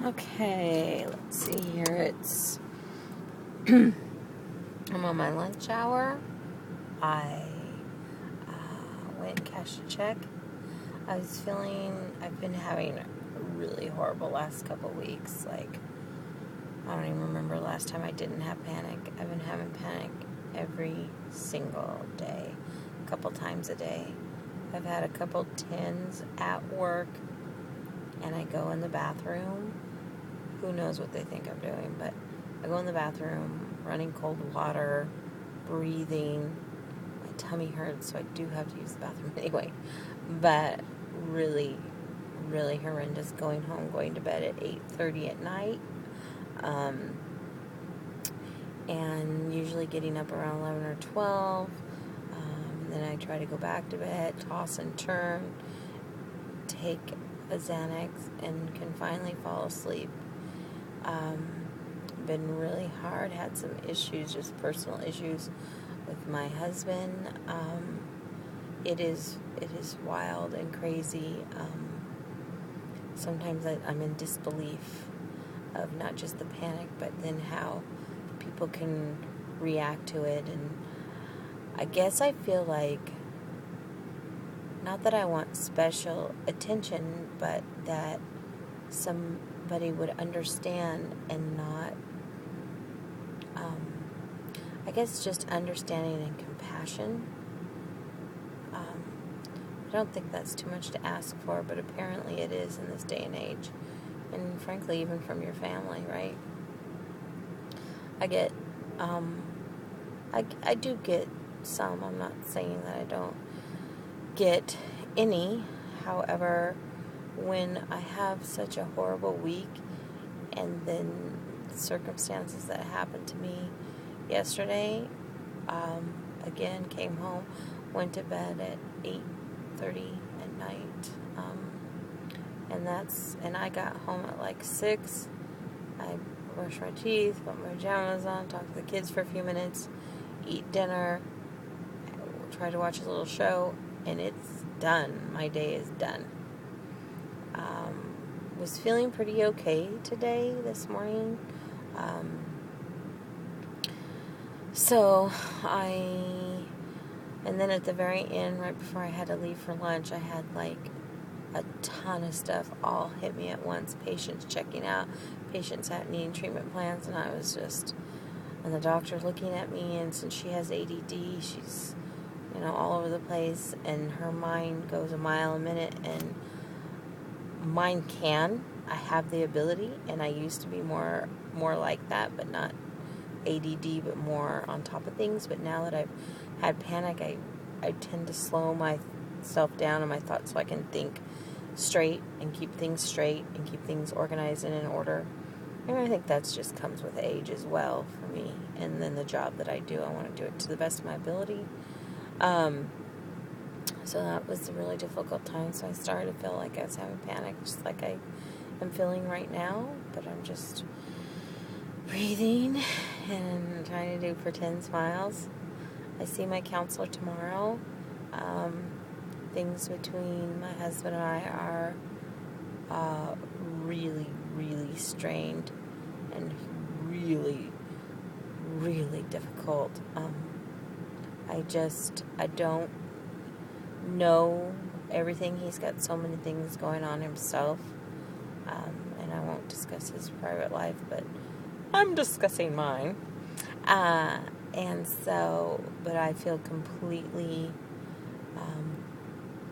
Okay, let's see here. I'm on my lunch hour. I went and cashed a check. I've been having a really horrible last couple weeks. Like, I don't even remember last time I didn't have panic. I've been having panic every single day, a couple times a day. I've had a couple tins at work, and I go in the bathroom. Who knows what they think I'm doing, but I go in the bathroom, running cold water, breathing. My tummy hurts, so I do have to use the bathroom anyway. But really, really horrendous going home, going to bed at 8:30 at night. And usually getting up around 11 or 12. And then I try to go back to bed, toss and turn, take a Xanax, and can finally fall asleep. Been really hard, had some issues, just personal issues with my husband. It is wild and crazy. Sometimes I'm in disbelief of not just the panic, but then how people can react to it. And I guess I feel like, not that I want special attention, but that somebody would understand and not, I guess just understanding and compassion. I don't think that's too much to ask for, but apparently it is in this day and age. And frankly, even from your family, right? I do get some. I'm not saying that I don't get any. However, when I have such a horrible week, and then circumstances that happened to me yesterday, again, came home, went to bed at 8:30 at night, and I got home at like 6. I brushed my teeth, put my pajamas on, talked to the kids for a few minutes, eat dinner, try to watch a little show, and it's done. My day is done. Was feeling pretty okay today, this morning. And then at the very end, right before I had to leave for lunch, I had like a ton of stuff all hit me at once. Patients checking out, patients needing treatment plans, and the doctor looking at me, and since she has ADD, she's, all over the place, and her mind goes a mile a minute, and mine can. I have the ability, and I used to be more like that, but not ADD, but more on top of things. But now that I've had panic, I tend to slow myself down and my thoughts so I can think straight and keep things straight and keep things organized and in order. And I think that's just comes with age as well for me. And then the job that I do, I want to do it to the best of my ability. So that was a really difficult time. So I started to feel like I was having panic, just like I am feeling right now. But I'm just breathing and trying to do pretend smiles. I see my counselor tomorrow. Things between my husband and I are really, really strained and really, really difficult. I don't know everything. He's got so many things going on himself. And I won't discuss his private life, but I'm discussing mine. But I feel completely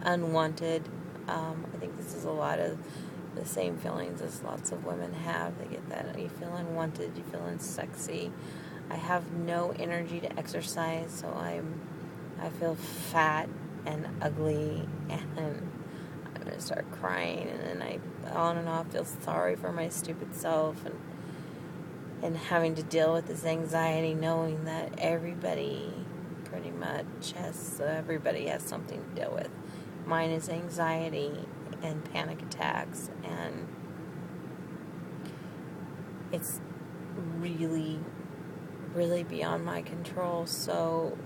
unwanted. I think this is a lot of the same feelings as lots of women have. They get that. You feel unwanted, you feel unsexy. I have no energy to exercise, so I feel fat and ugly, and I'm going to start crying, and then I on and off feel sorry for my stupid self, and having to deal with this anxiety, knowing that everybody pretty much has something to deal with. Mine is anxiety and panic attacks, and it's really, really beyond my control. So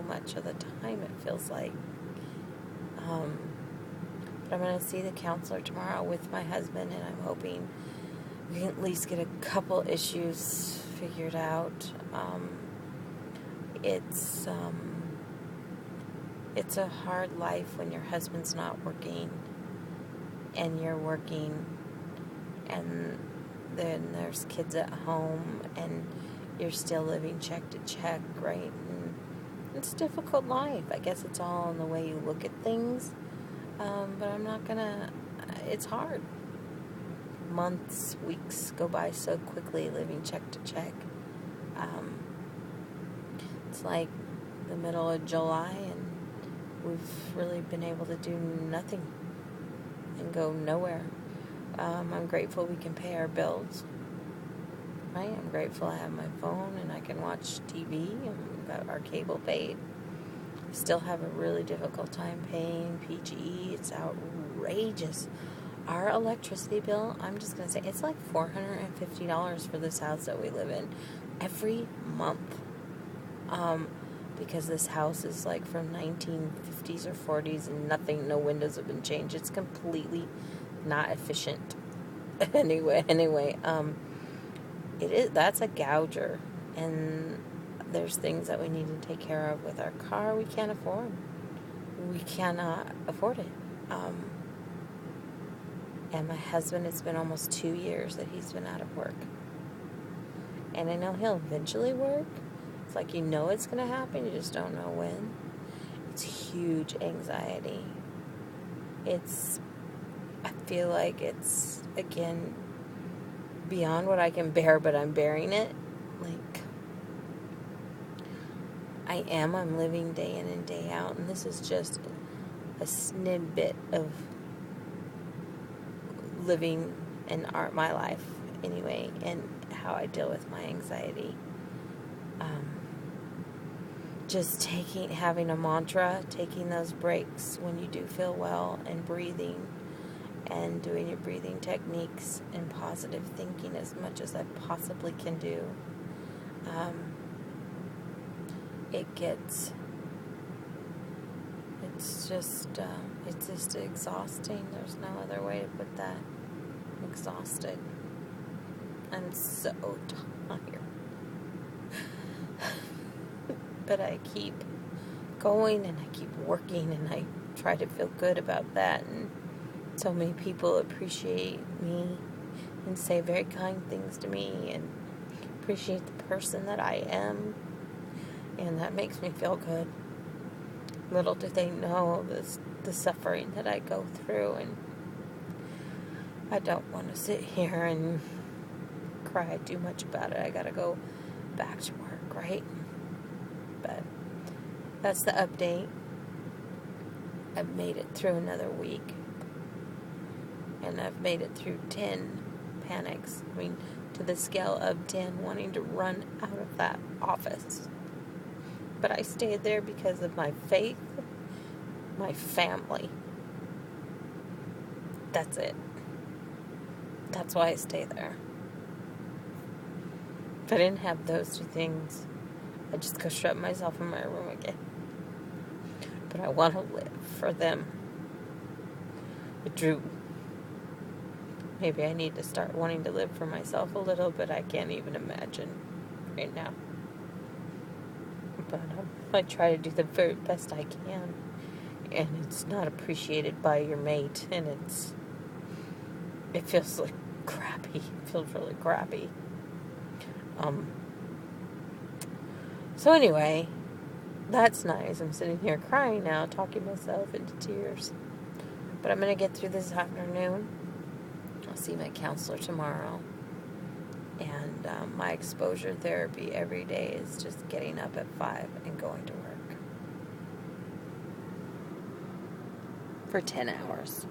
much of the time it feels like. But I'm going to see the counselor tomorrow with my husband, and I'm hoping we can at least get a couple issues figured out. It's a hard life when your husband's not working and you're working, and then there's kids at home and you're still living check to check, right? And it's a difficult life. I guess it's all in the way you look at things. But I'm not gonna, it's hard. Months, weeks go by so quickly living check to check. It's like the middle of July and we've really been able to do nothing and go nowhere. I'm grateful we can pay our bills. Right? I'm grateful I have my phone and I can watch TV and we've got our cable paid. Still have a really difficult time paying PG&E. It's outrageous. Our electricity bill, I'm just going to say, it's like $450 for this house that we live in every month. Because this house is like from 1950s or 40s and no windows have been changed. It's completely not efficient. Anyway, that's a gouger. And there's things that we need to take care of with our car we can't afford. We cannot afford it. And my husband, it's been almost 2 years that he's been out of work. And I know he'll eventually work. It's like it's going to happen, you just don't know when. It's huge anxiety. I feel like it's, again, beyond what I can bear, but I'm bearing it. Like, I'm living day in and day out, and this is just a snippet of living in my life anyway, and how I deal with my anxiety. Just having a mantra, taking those breaks when you do feel well, and breathing, and doing your breathing techniques, and positive thinking as much as I possibly can do. It's just exhausting. There's no other way to put that. I'm exhausted. I'm so tired. But I keep going and I keep working and I try to feel good about that. And so many people appreciate me and say very kind things to me and appreciate the person that I am. And that makes me feel good. Little do they know the suffering that I go through. And I don't want to sit here and cry too much about it. I gotta go back to work, right? But that's the update. I've made it through another week. And I've made it through 10 panics. I mean, to the scale of 10 wanting to run out of that office. But I stayed there because of my faith, my family. That's it. That's why I stay there. If I didn't have those two things, I'd just go shut myself in my room again. But I want to live for them. But Drew, maybe I need to start wanting to live for myself a little, but I can't even imagine right now. But I try to do the very best I can. And it's not appreciated by your mate. And it feels like crappy. It feels really crappy. So anyway, that's nice. I'm sitting here crying now, talking myself into tears. But I'm going to get through this afternoon. I'll see my counselor tomorrow. And my exposure therapy every day is just getting up at 5 and going to work for 10 hours.